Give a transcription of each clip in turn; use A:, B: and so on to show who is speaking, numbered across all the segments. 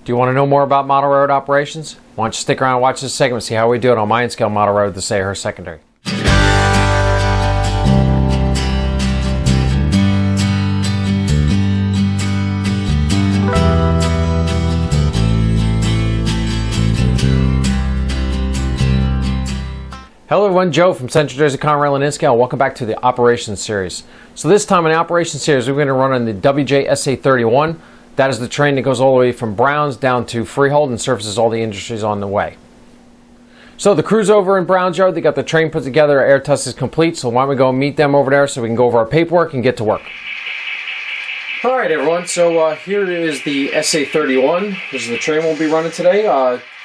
A: Do you want to know more about model road operations? Why don't you stick around and watch this segment and see how we do it on my scale model road, the Sayhurst Secondary. Hello everyone, Joe from Central Jersey Conrail and Inscale. Welcome back to the Operations Series. So this time in the Operations Series, we're going to run on the WJSA-31. That is the train that goes all the way from Browns down to Freehold and services all the industries on the way. So the crew's over in Browns Yard. They got the train put together. Our air test is complete. So why don't we go meet them over there so we can go over our paperwork and get to work. All right, everyone. So here is the SA-31. This is the train we'll be running today.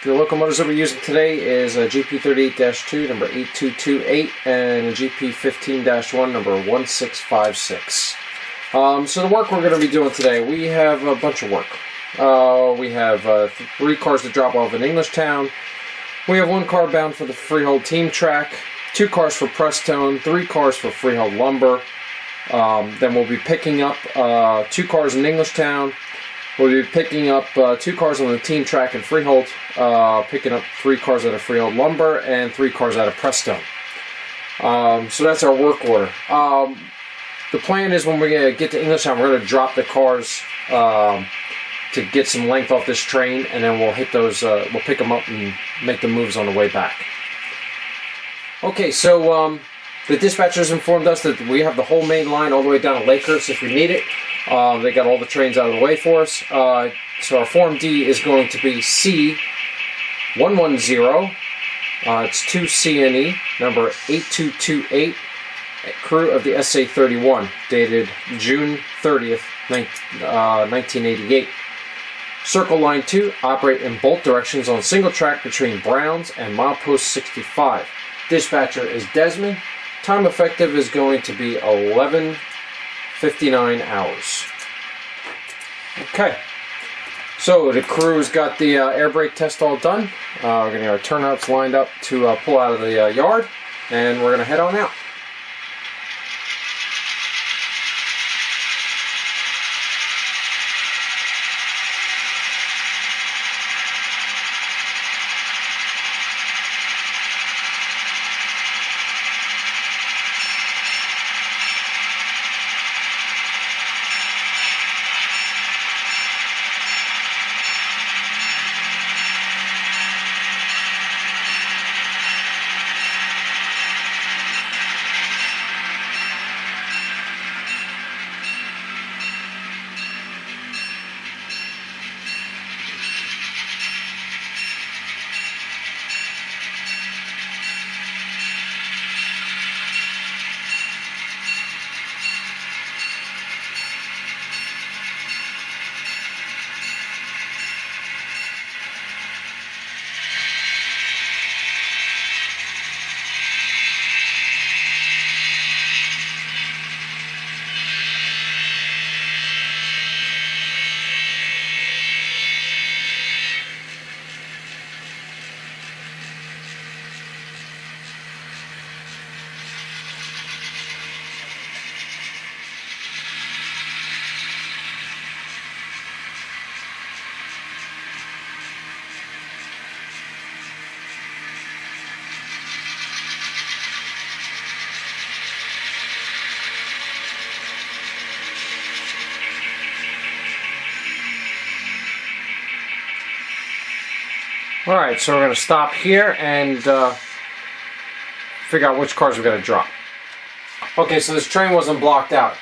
A: The locomotives that we're using today is a GP38-2, number 8228, and a GP15-1, number 1656. So the work we're going to be doing today, we have a bunch of work. We have 3 cars to drop off in Englishtown. We have 1 car bound for the Freehold team track, 2 cars for Prestone, 3 cars for Freehold lumber. Then we'll be picking up 2 cars in Englishtown. We'll be picking up 2 cars on the team track in Freehold, picking up 3 cars out of Freehold lumber and 3 cars out of Prestone. So that's our work order. The plan is when we get to Englishtown, we're going to drop the cars to get some length off this train, and then we'll hit those. We'll pick them up and make the moves on the way back. Okay, so the dispatchers informed us that we have the whole main line all the way down to Lakehurst if we need it. They got all the trains out of the way for us. So our Form D is going to be C110. It's 2CNE, number 8228. Crew of the SA-31, dated June 30th, 1988. Circle line 2, operate in both directions on single track between Browns and milepost 65. Dispatcher is Desmond. Time effective is going to be 11:59 hours. Okay, so the crew's got the air brake test all done. We're going to get our turnouts lined up to pull out of the yard, and we're going to head on out. Alright, so we're going to stop here and figure out which cars we're going to drop. Okay, so this train wasn't blocked out.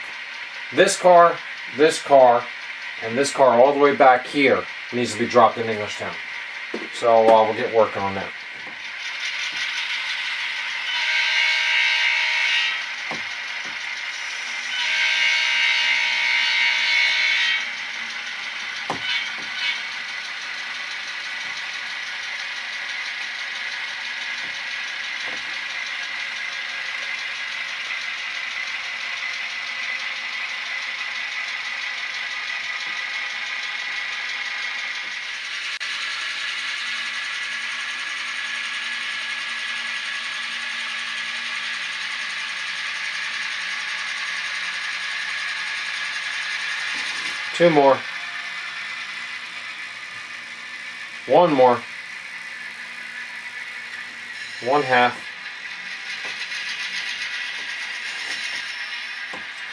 A: This car, and this car all the way back here needs to be dropped in Englishtown. So we'll get working on that. Two more. One more. 1/2.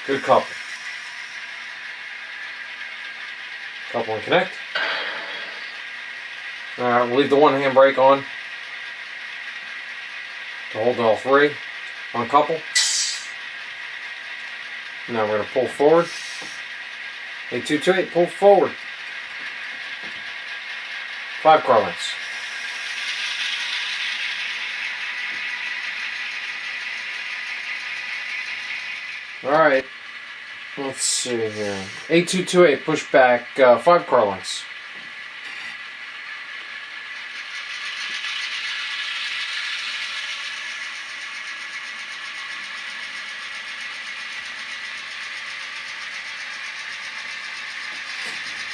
A: Good couple. Couple and connect. Alright, we'll leave the one handbrake on to hold all three. Uncouple. Now we're going to pull forward. 8228, pull forward. 5 car lengths. Alright, let's see here. 8228, push back 5 car lengths.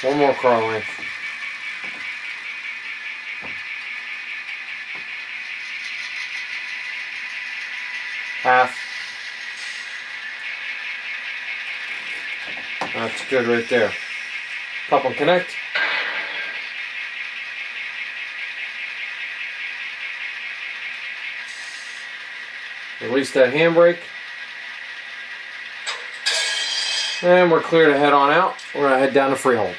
A: One more car length. Half. That's good right there. Couple and connect. Release that handbrake. And we're clear to head on out. We're going to head down to Freehold.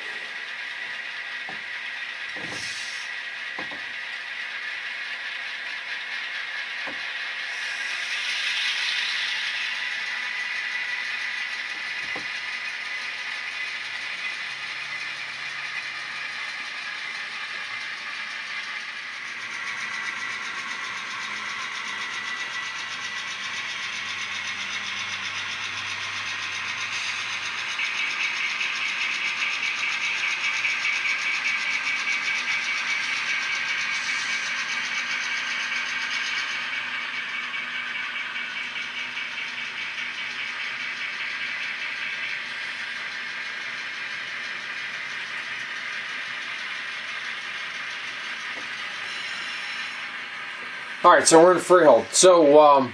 A: Alright, so we're in Freehold. So,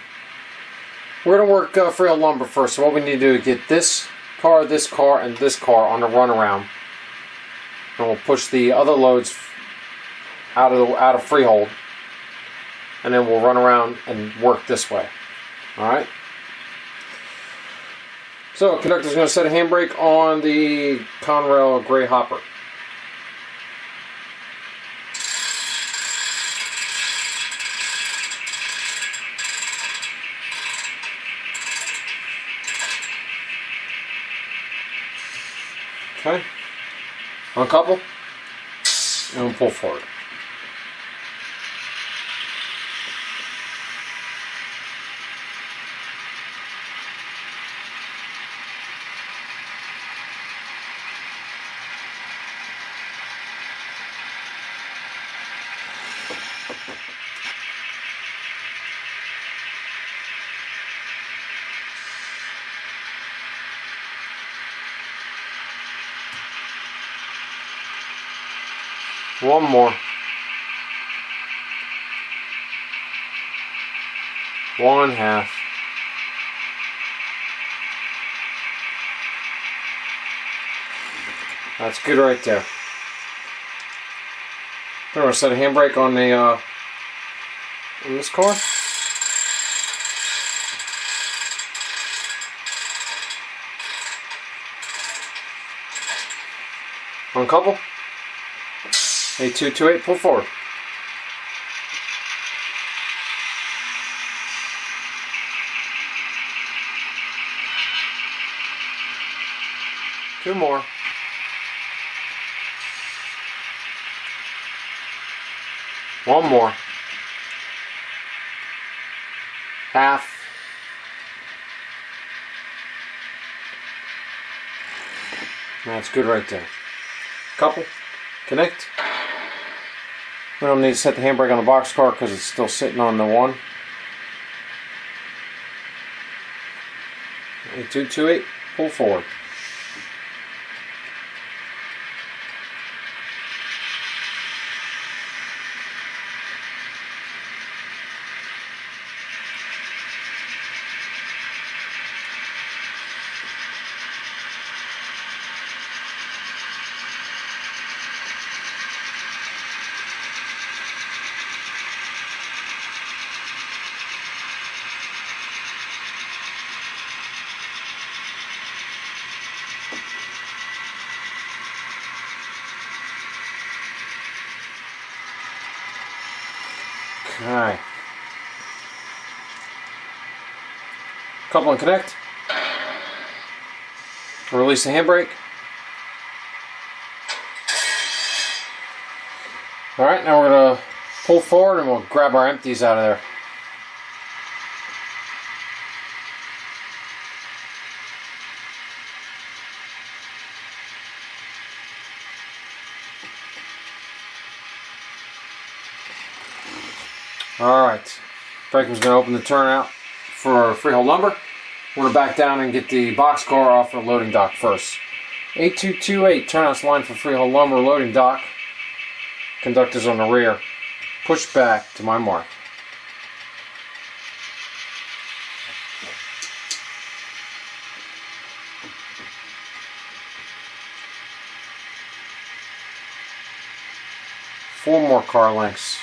A: we're going to work Freehold lumber first. So what we need to do is get this car, and this car on the runaround. And we'll push the other loads out of Freehold. And then we'll run around and work this way. Alright? So, conductor's going to set a handbrake on the Conrail gray hopper. Okay, uncouple, and we'll pull forward. One more. 1/2. That's good right there. I'm going to set a handbrake on the on this car. Uncouple. 8228, pull forward. Two more. One more. Half. That's good right there. Couple. Connect. We don't need to set the handbrake on the box car because it's still sitting on the one. 8228, pull forward. Alright. Couple and connect. Release the handbrake. Alright, now we're going to pull forward and we'll grab our empties out of there. Alright, Brakeman's going to open the turnout for Freehold lumber. We're going to back down and get the boxcar off the loading dock first. 8228, turnout's line for Freehold lumber, loading dock. Conductors on the rear. Push back to my mark. Four more car lengths.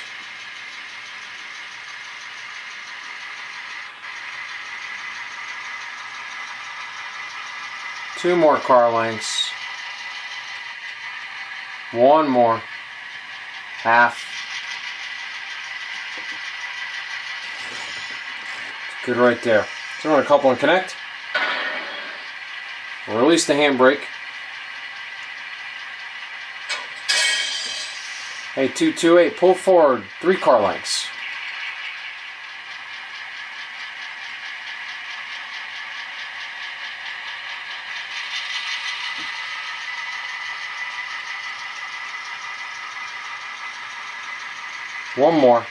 A: Two more car lengths. One more. Half. Good right there. So we're going to couple and connect. Release the handbrake. Hey, 228, pull forward 3 car lengths. One more.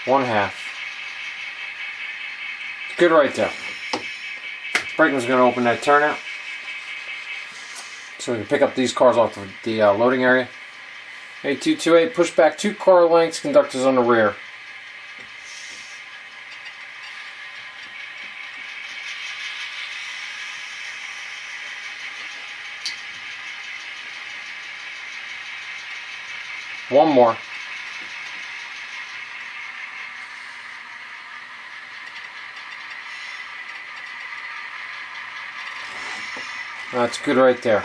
A: One half. Good right there. Brakeman's going to open that turnout so we can pick up these cars off the loading area. 8228, push back 2 car lengths, conductors on the rear. One more. That's good right there.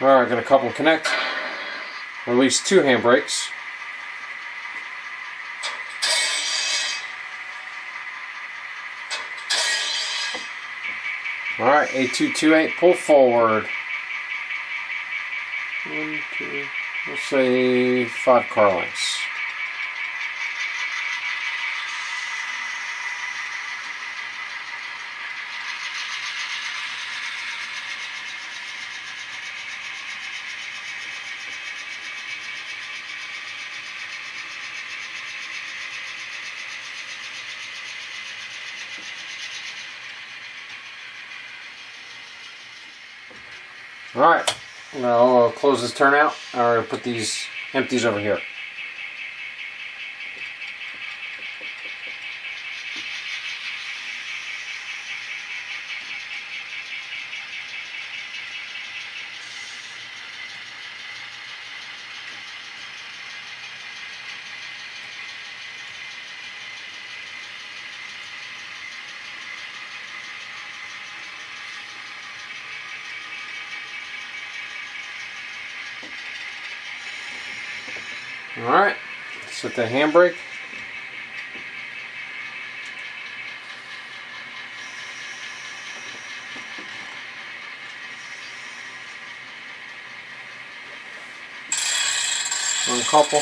A: Alright, going to couple and connect. Release 2 handbrakes. Alright, A228, pull forward. 1, 2, let's say 5 car lengths. Alright, now I'll close this turnout. I'll put these empties over here. Alright, set the handbrake. Uncouple.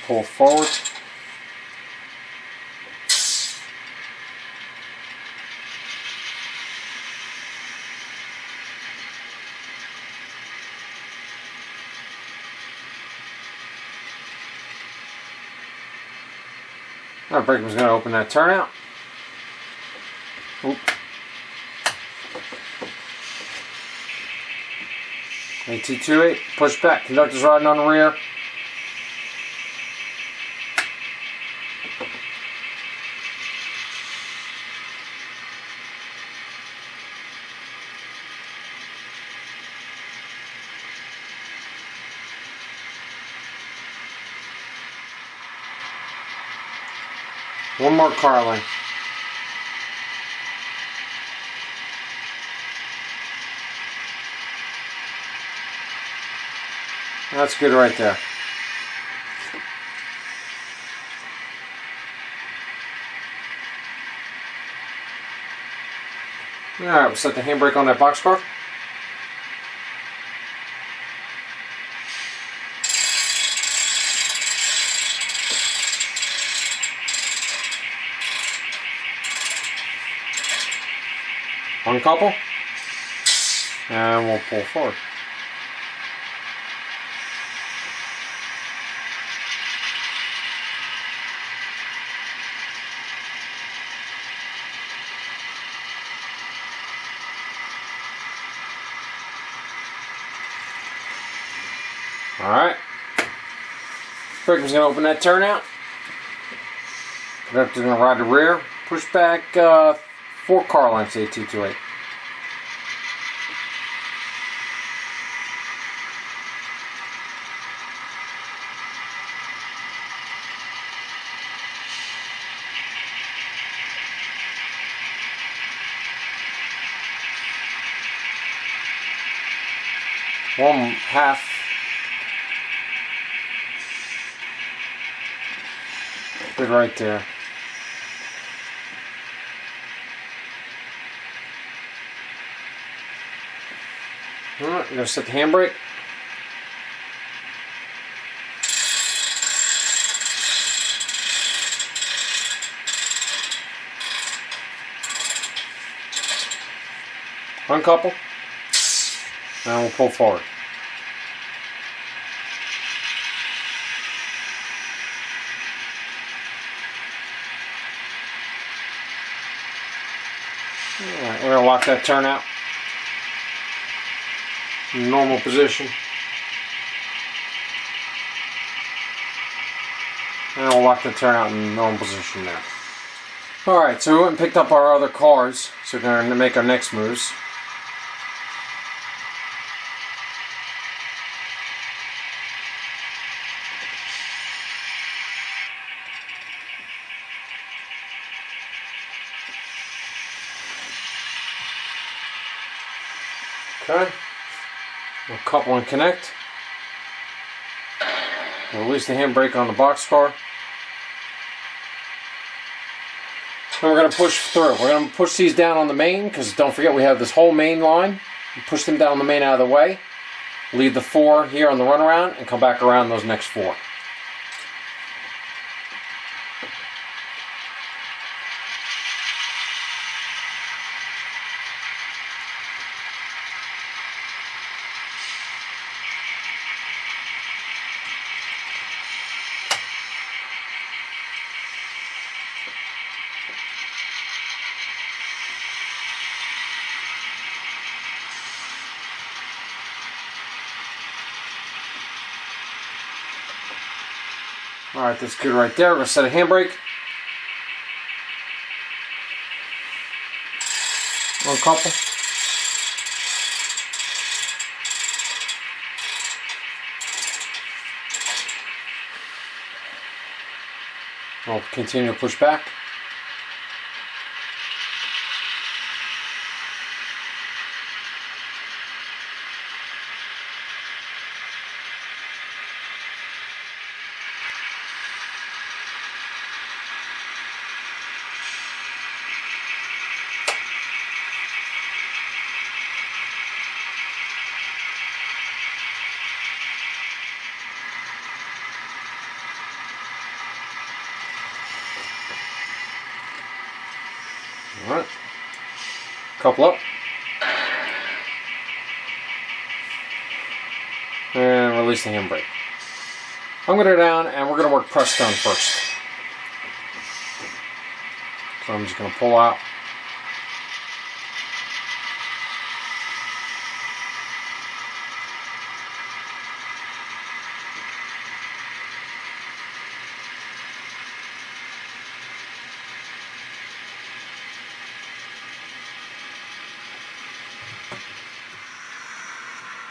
A: Pull forward. Our brakeman's going to open that turnout. Oop. A228, push back, conductor's riding on the rear. One more car length. That's good right there. Alright, we'll set the handbrake on that boxcar. Uncouple. And we'll pull forward. Alright. Brakeman's going to open that turnout. Conductor's going to ride the rear. Push back 4 car lengths, 8228. One half. Good right there. Alright, we're going to set the handbrake. Uncouple. And we'll pull forward. Alright, we're going to lock that turnout in normal position. And we'll lock the turnout in normal position there. Alright, so we went and picked up our other cars, so we're going to make our next moves. Okay, we'll couple and connect. We'll release the handbrake on the boxcar. And we're going to push through. We're going to push these down on the main, because don't forget we have this whole main line. Push them down the main out of the way. Leave the 4 here on the runaround and come back around those next 4. Alright, that's good right there. We're going to set a handbrake. Uncouple. We'll continue to push back. Alright, couple up, and release the handbrake. I'm going to go down and we're going to work Prestone first. So I'm just going to pull out.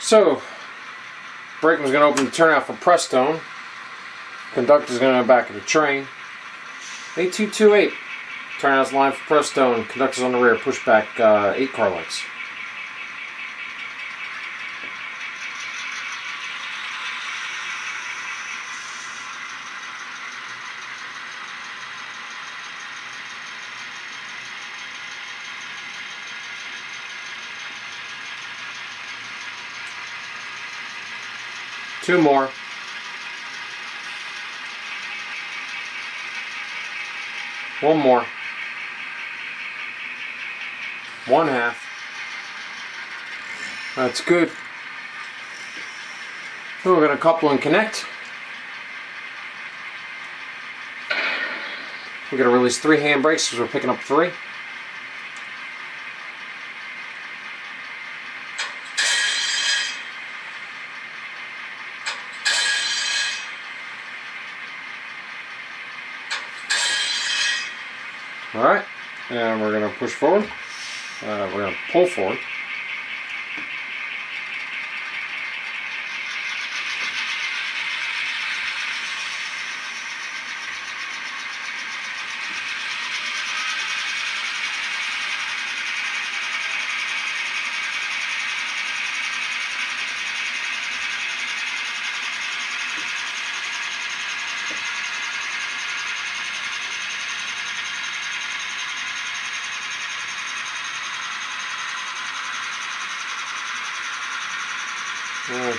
A: So, brakeman's going to open the turnout for Prestone. Conductor's going to go back of the train. 8228. Turnout's line for Prestone. Conductors on the rear. Push back 8 car lengths. Two more. One more. 1/2. That's good. So we're going to couple and connect. We're going to release 3 handbrakes because we're picking up 3. Alright, and we're going to push forward. We're going to pull forward.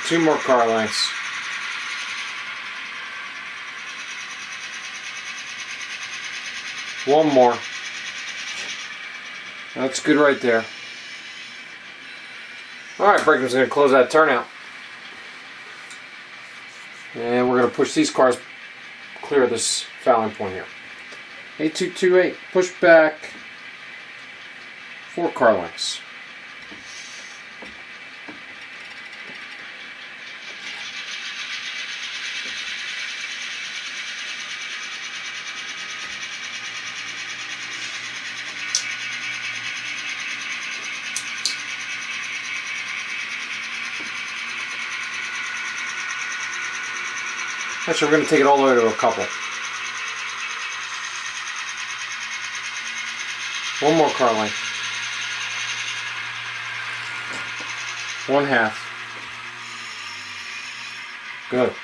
A: Two more car lengths. One more. That's good right there. Alright, brakeman's going to close that turnout. And we're going to push these cars clear of this fouling point here. 8228, push back 4 car lengths. Actually, we're going to take it all the way to a couple. One more car length. 1/2. Good.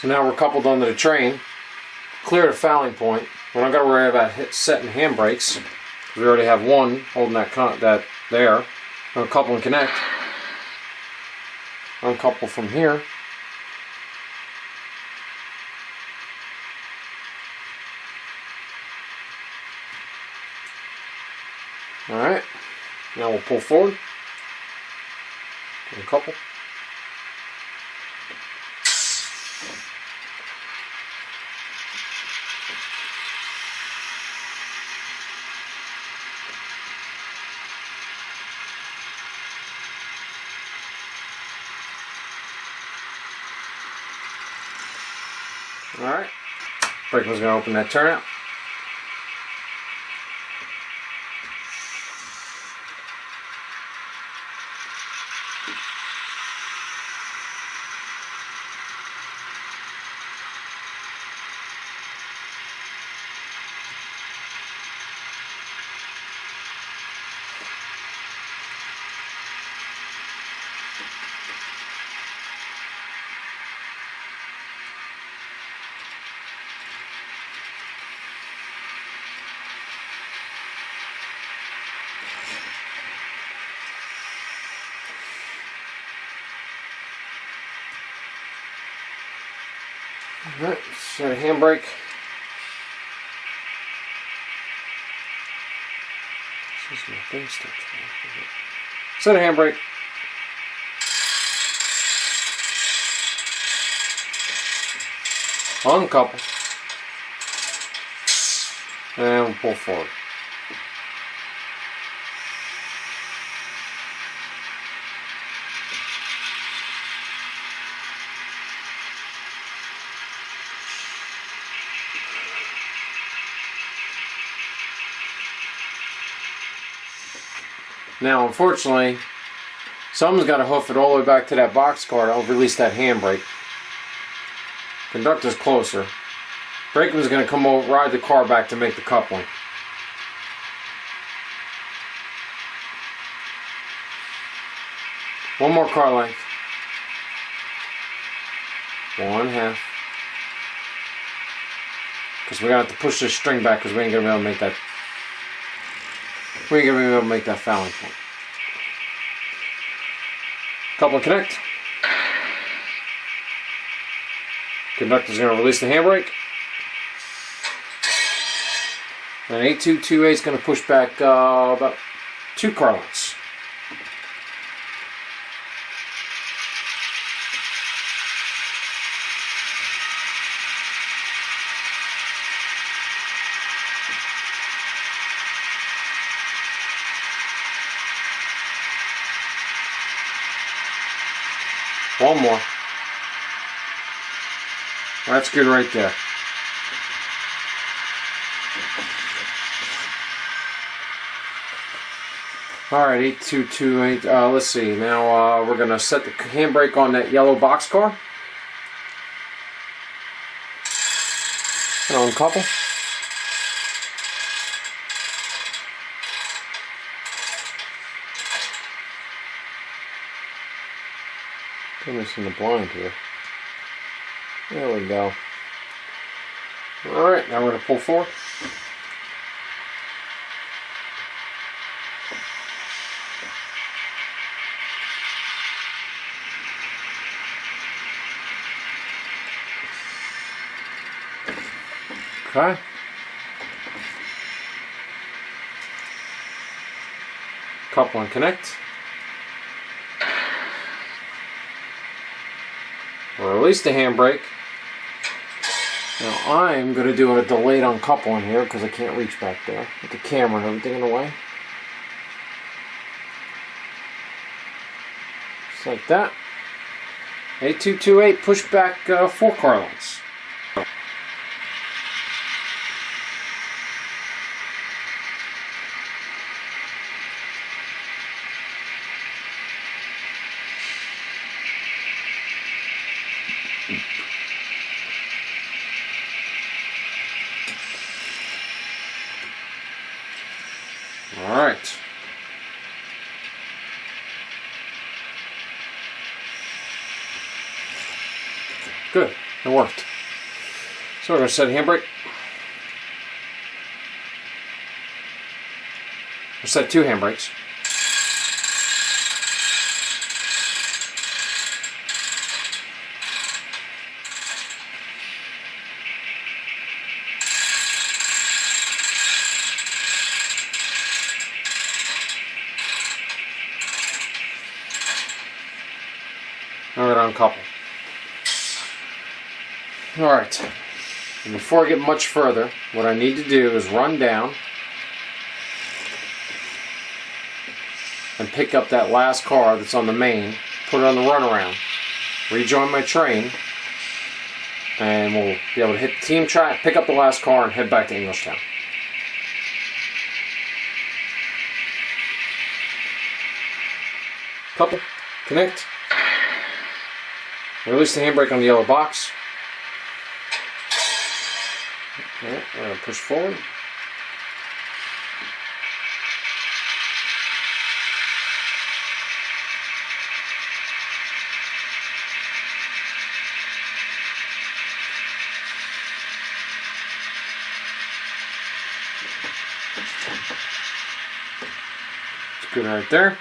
A: So now we're coupled onto the train. Clear the fouling point. We're not going to worry about setting handbrakes. We already have one holding that there. I'm going to couple and connect. Uncouple from here. Alright, now we'll pull forward, uncouple. Alright, brakeman's going to open that turnout. Alright, set a handbrake. Set a handbrake. Uncouple. And we'll pull forward. Now, unfortunately, someone's got to hoof it all the way back to that boxcar to release that handbrake. Conductor's closer. Brakeman's going to come over, ride the car back to make the coupling. One more car length. 1/2. Because we're going to have to push this string back because we ain't going to be able to make that. We ain't going to be able to make that fouling point. Coupling connect. Conductor's going to release the handbrake. And 8228 is going to push back about 2 car lengths. One more. That's good right there. Alright, 8228. Let's see. Now we're going to set the handbrake on that yellow boxcar. And uncouple. Goodness in the blind here. There we go. Alright, now we're going to pull forward. Okay. Couple and connect. We'll release the handbrake. Now I'm going to do a delayed uncoupling here because I can't reach back there with the camera and everything in the way. Just like that. 8228, push back 4 car lengths. All right. Good. It worked. So we're going to set a handbrake. We'll set 2 handbrakes. Now we're going to uncouple. Alright, and before I get much further, what I need to do is run down and pick up that last car that's on the main, put it on the runaround, rejoin my train, and we'll be able to hit the team track, pick up the last car, and head back to Englishtown. Couple, connect. Release the handbrake on the yellow box. Okay, we're going to push forward. It's good right there.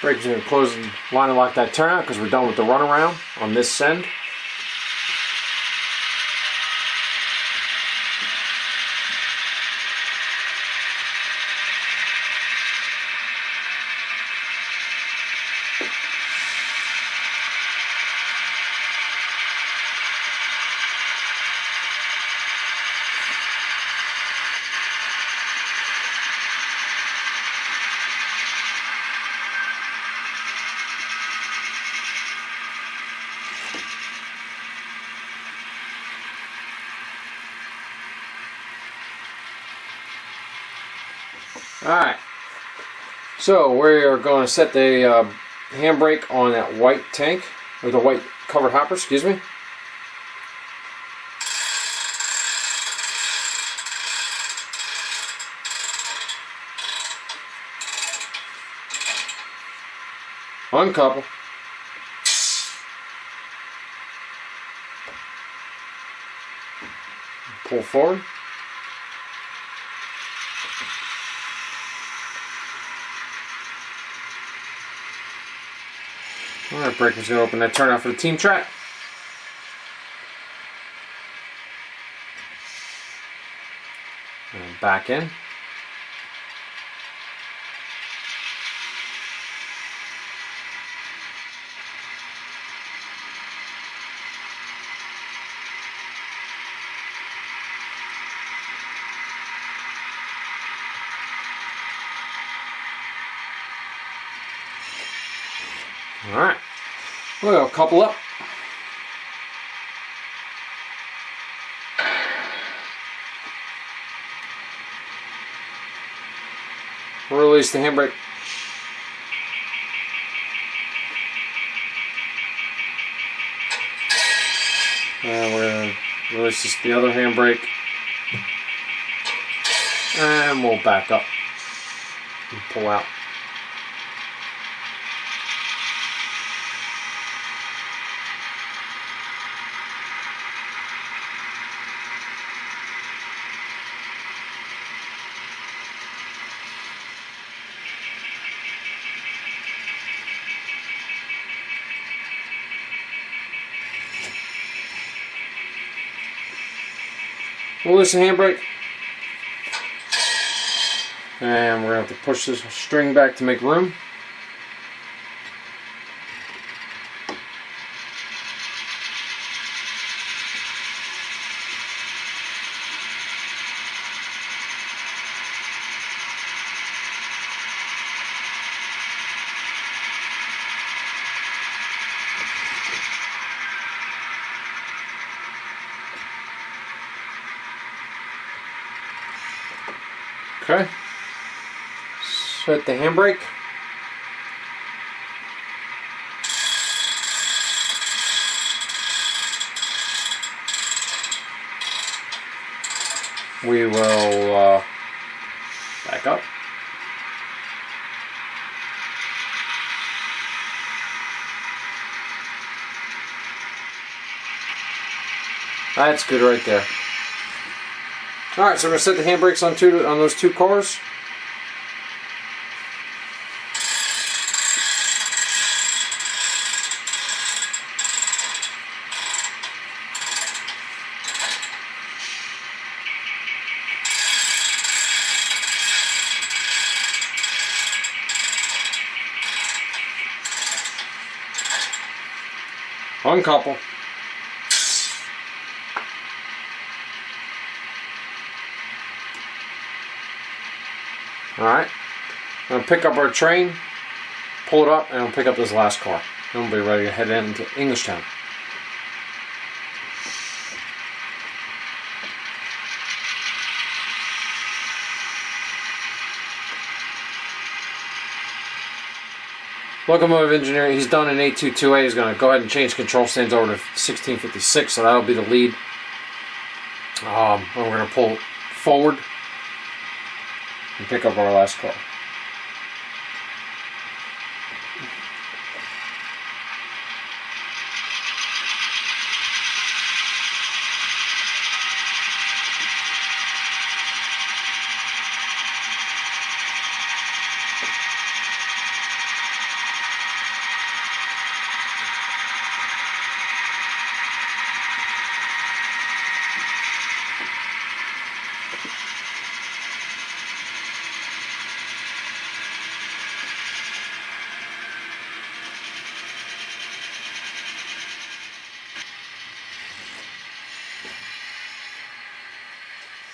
A: Brake's going to close and line and lock that turnout because we're done with the runaround on this send. Alright, so we are going to set the handbrake on that white tank or the white covered hopper, excuse me. Uncouple. Pull forward. Alright, breaker's going to open that turnout for the team track. And back in. Alright, we'll couple up. Release the handbrake. And we're going to release the other handbrake. And we'll back up and pull out. Release the handbrake. And we're going to have to push this string back to make room. Okay, set the handbrake. We will back up. That's good right there. Alright, so we're going to set the handbrakes on those two cars. Uncouple. Alright, I'm going to pick up our train, pull it up, and we'll pick up this last car. Then we'll be ready to head into Englishtown. Locomotive engineering, he's done in 822A. He's going to go ahead and change control stands over to 1656, so that'll be the lead. And we're going to pull forward and pick up our last car.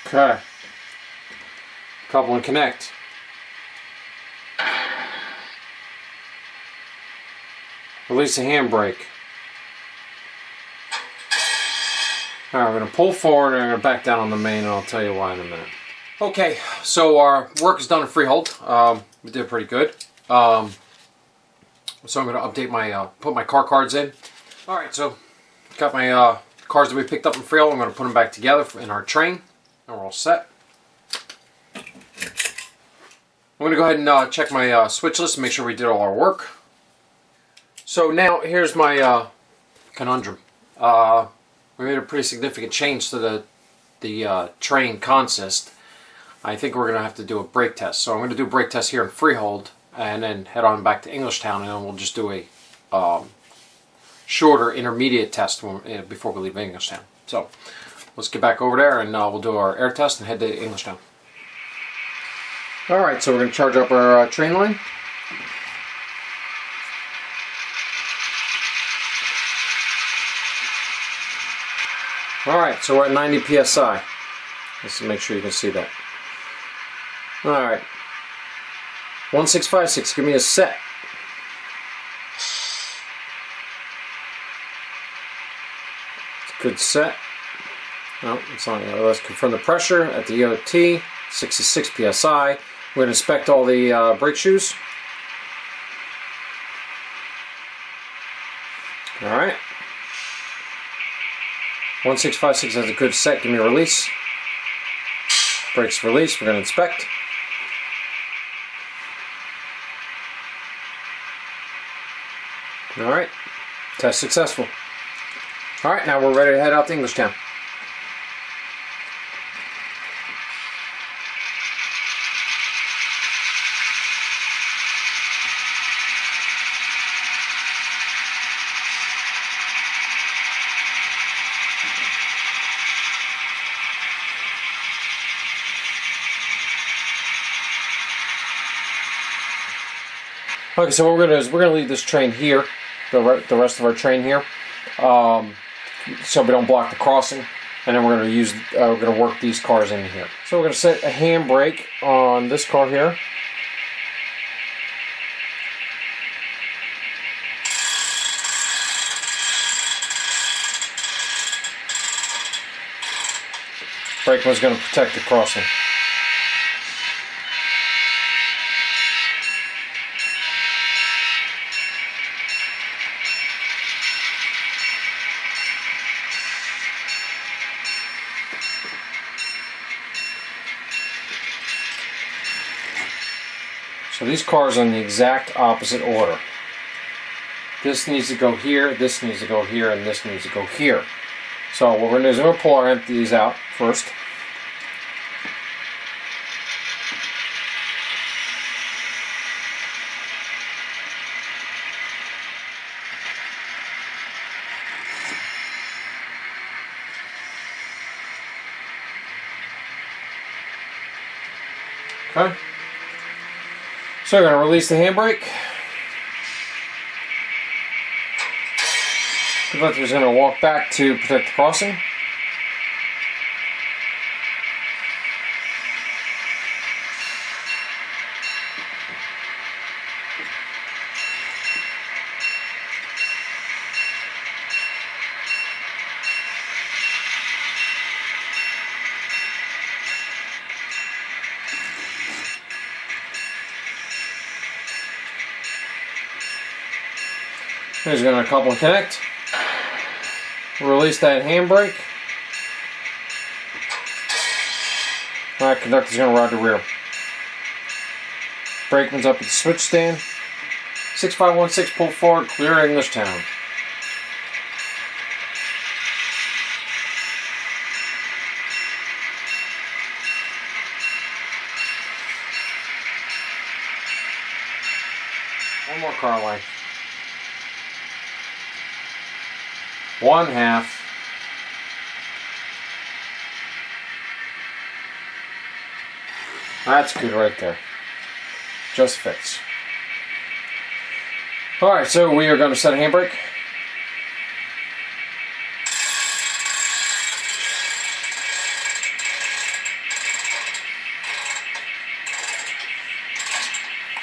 A: Okay. Couple and connect. Release the handbrake. Alright, we're going to pull forward and I'm going to back down on the main, and I'll tell you why in a minute. Okay, so our work is done in Freehold. We did pretty good. So I'm going to update my, put my car cards in. Alright, so got my cars that we picked up in Freehold. I'm going to put them back together in our train, and we're all set. I'm going to go ahead and check my switch list and make sure we did all our work. So now here's my conundrum. We made a pretty significant change to the train consist. I think we're going to have to do a brake test. So I'm going to do a brake test here in Freehold and then head on back to Englishtown, and then we'll just do a shorter intermediate test before we leave Englishtown. So let's get back over there and we'll do our air test and head to Englishtown. Alright, so we're going to charge up our train line. Alright, so we're at 90 psi. Let's make sure you can see that. Alright. 1656, give me a set. It's a good set. No, it's not. Let's confirm the pressure at the EOT, 66 psi. We're going to inspect all the brake shoes. Alright. 1656 has a good set. Give me a release. Brakes release. We're going to inspect. Alright. Test successful. Alright, now we're ready to head out to Englishtown. Okay, so what we're going to do is we're going to leave this train here, the rest of our train here, so we don't block the crossing, and then we're going to use we're going to work these cars in here. So we're going to set a handbrake on this car here. Brake was going to protect the crossing. So these cars are in the exact opposite order. This needs to go here, this needs to go here, and this needs to go here. So what we're going to do is we're going to pull our empties out first. Okay. So we're going to release the handbrake. Conductor's going to walk back to protect the crossing. He's going to couple and connect. Release that handbrake. Alright, conductor's going to ride the rear. Brakeman's up at the switch stand. 6516, pull forward, clear Englishtown. One more car length. 1/2. That's good right there. Just fits. Alright, so we are going to set a handbrake.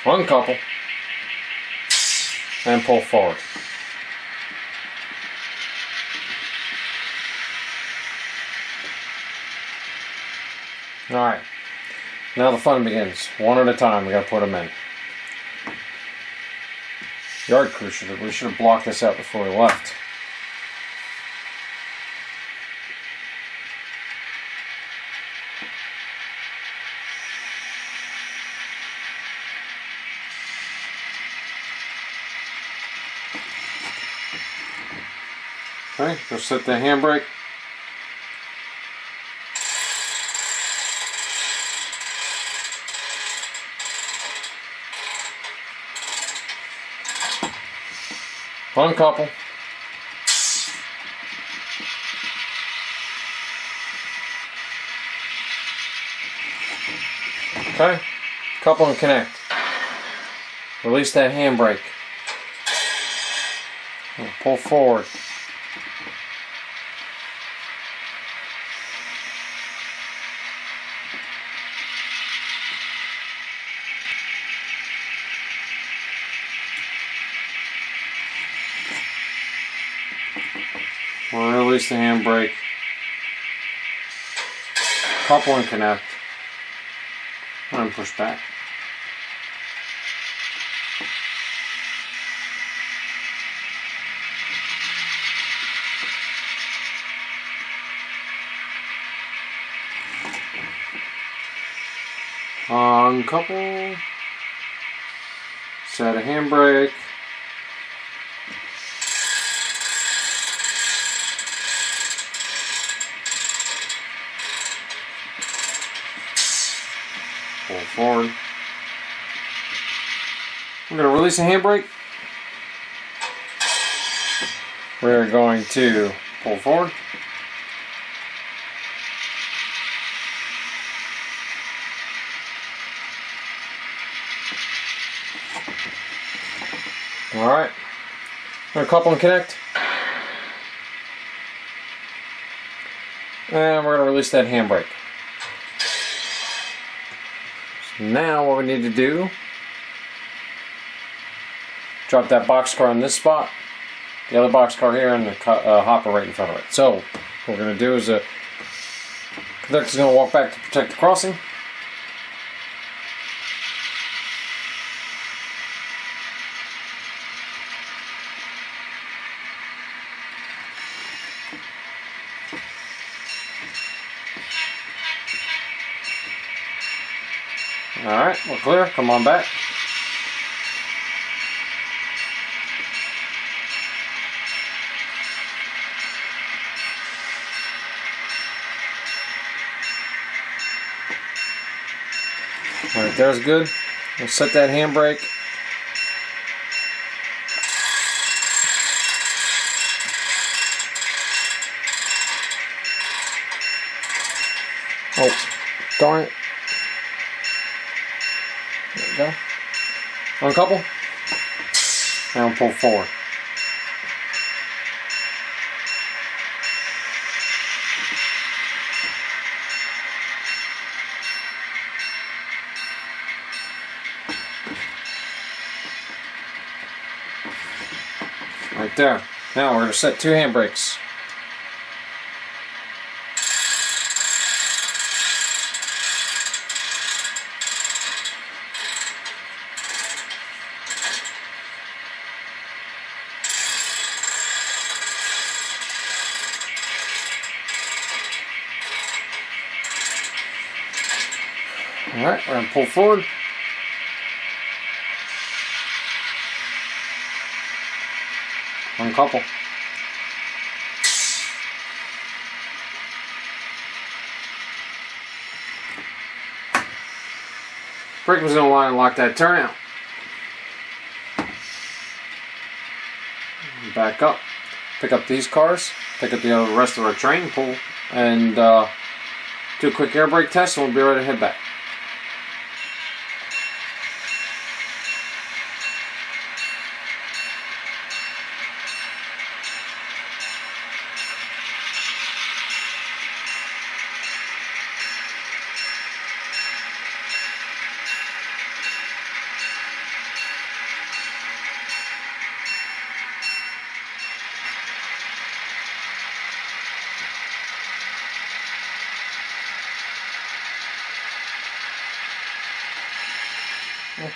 A: Uncouple. And pull forward. Alright, now the fun begins. One at a time, we gotta put them in. Yard crew, we should have blocked this out before we left. Okay, go set the handbrake. Uncouple. Okay, couple and connect. Release that handbrake. Pull forward. We'll release the handbrake. Couple and connect. And push back. Uncouple. Set a handbrake. Pull forward. We're going to release the handbrake. We're going to pull forward. Alright. We're going to couple and connect. And we're going to release that handbrake. Now what we need to do, drop that boxcar in this spot, the other boxcar here, and the hopper right in front of it. So what we're going to do is the conductor's going to walk back to protect the crossing. Alright, we're clear. Come on back. Alright, there's good. We'll set that handbrake. Oh, darn it. There we go. Uncouple. And pull forward. Right there. Now we're going to set two handbrakes. Alright, we're going to pull forward. Uncouple. Brakeman's going to line and lock that turnout. Back up. Pick up these cars. Pick up the rest of our train. Pull and do a quick air brake test, and we'll be ready to head back.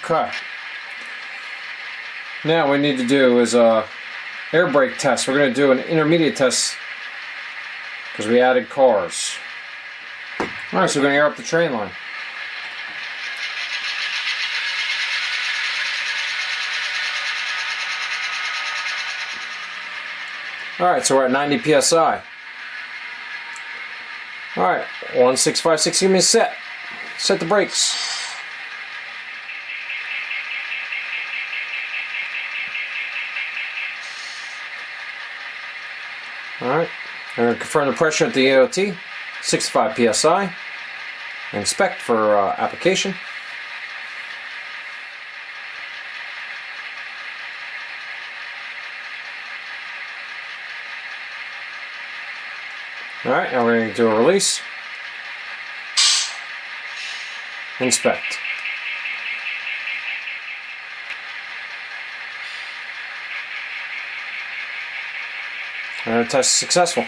A: Okay. Now what we need to do is air brake test. We're going to do an intermediate test because we added cars. Alright, so we're going to air up the train line. Alright, so we're at 90 psi. Alright, 1656, give me a set. Set the brakes. Alright, I'm going to confirm the pressure at the AOT, 65 psi. Inspect for application. Alright, now we're going to do a release. Inspect. And test is successful.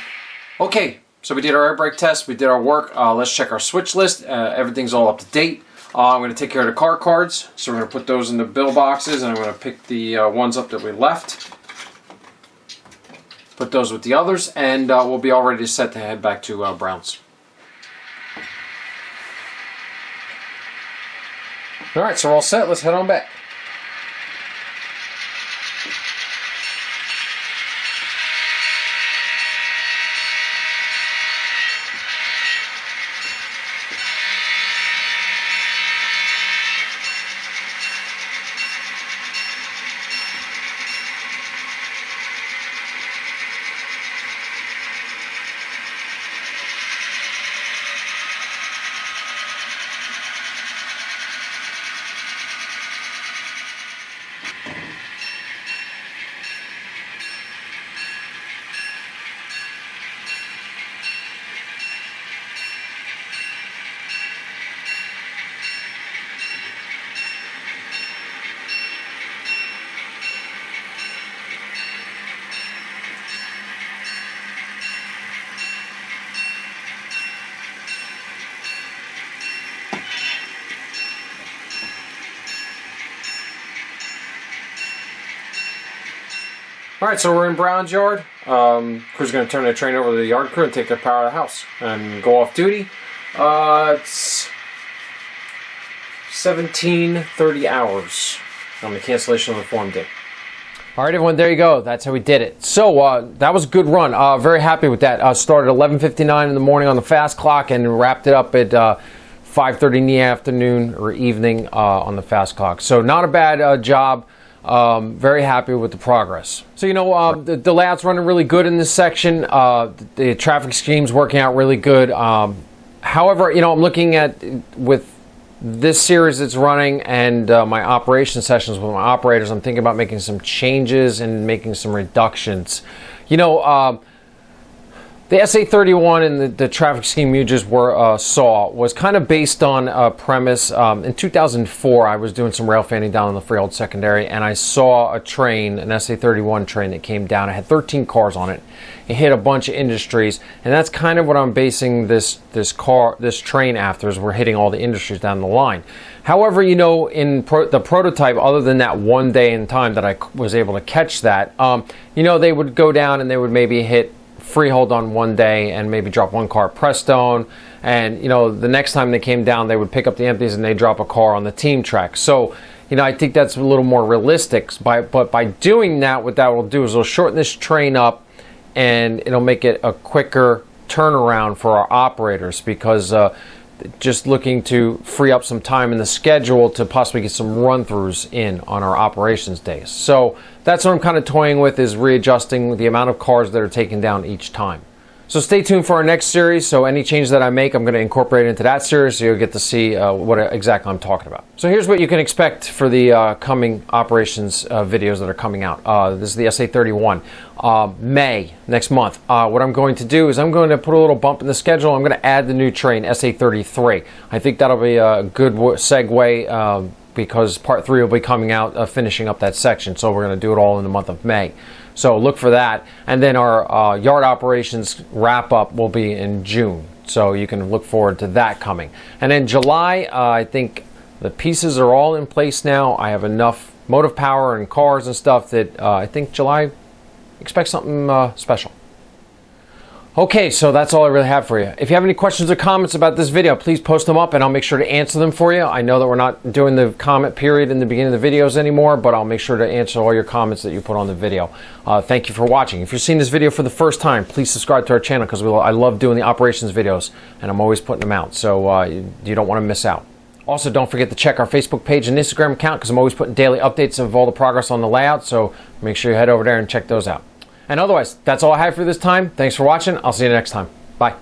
A: Okay, so we did our air brake test, we did our work. Let's check our switch list. Everything's all up to date. I'm going to take care of the car cards. So we're going to put those in the bill boxes, and I'm going to pick the ones up that we left. Put those with the others, and we'll be all ready to set to head back to Browns. Alright, so we're all set. Let's head on back. Alright, so we're in Brown's yard. Crew's going to turn the train over to the yard crew and take their power to the house and go off duty. It's 17:30 hours on the cancellation of the form date. Alright everyone, there you go. That's how we did it. So that was a good run. Very happy with that. Started at 11:59 in the morning on the fast clock and wrapped it up at 5:30 in the afternoon or evening on the fast clock. So not a bad job. Very happy with the progress. So you know, the layout's running really good in this section. The traffic scheme's working out really good. However, you know, I'm looking at with this series that's running and my operation sessions with my operators, I'm thinking about making some changes and making some reductions. You know, the SA-31 and the traffic scheme you just saw was kind of based on a premise. In 2004, I was doing some rail fanning down on the Freehold secondary, and I saw a train, an SA-31 train that came down. It had 13 cars on it. It hit a bunch of industries, and that's kind of what I'm basing this train after, is we're hitting all the industries down the line. However, you know, in the prototype, other than that one day in time that I was able to catch that, you know, they would go down and they would maybe hit Freehold on one day and maybe drop one car at Prestone, and you know, the next time they came down they would pick up the empties and they drop a car on the team track. So you know, I think that's a little more realistic, but by doing that, what that will do is it'll shorten this train up and it'll make it a quicker turnaround for our operators, because just looking to free up some time in the schedule to possibly get some run-throughs in on our operations days. So that's what I'm kind of toying with, is readjusting the amount of cars that are taken down each time. So stay tuned for our next series. So any changes that I make, I'm going to incorporate into that series, so you'll get to see what exactly I'm talking about. So here's what you can expect for the coming operations videos that are coming out. This is the SA-31. May, next month. What I'm going to do is I'm going to put a little bump in the schedule. I'm going to add the new train, SA-33. I think that'll be a good segue because part 3 will be coming out, finishing up that section. So we're going to do it all in the month of May. So look for that. And then our yard operations wrap up will be in June. So you can look forward to that coming. And then July, I think the pieces are all in place now. I have enough motive power and cars and stuff that I think July, expect something special. Okay, so that's all I really have for you. If you have any questions or comments about this video, please post them up and I'll make sure to answer them for you. I know that we're not doing the comment period in the beginning of the videos anymore, but I'll make sure to answer all your comments that you put on the video. Thank you for watching. If you're seeing this video for the first time, please subscribe to our channel because I love doing the operations videos and I'm always putting them out, so you don't want to miss out. Also, don't forget to check our Facebook page and Instagram account because I'm always putting daily updates of all the progress on the layout, so make sure you head over there and check those out. And otherwise, that's all I have for this time. Thanks for watching. I'll see you next time. Bye.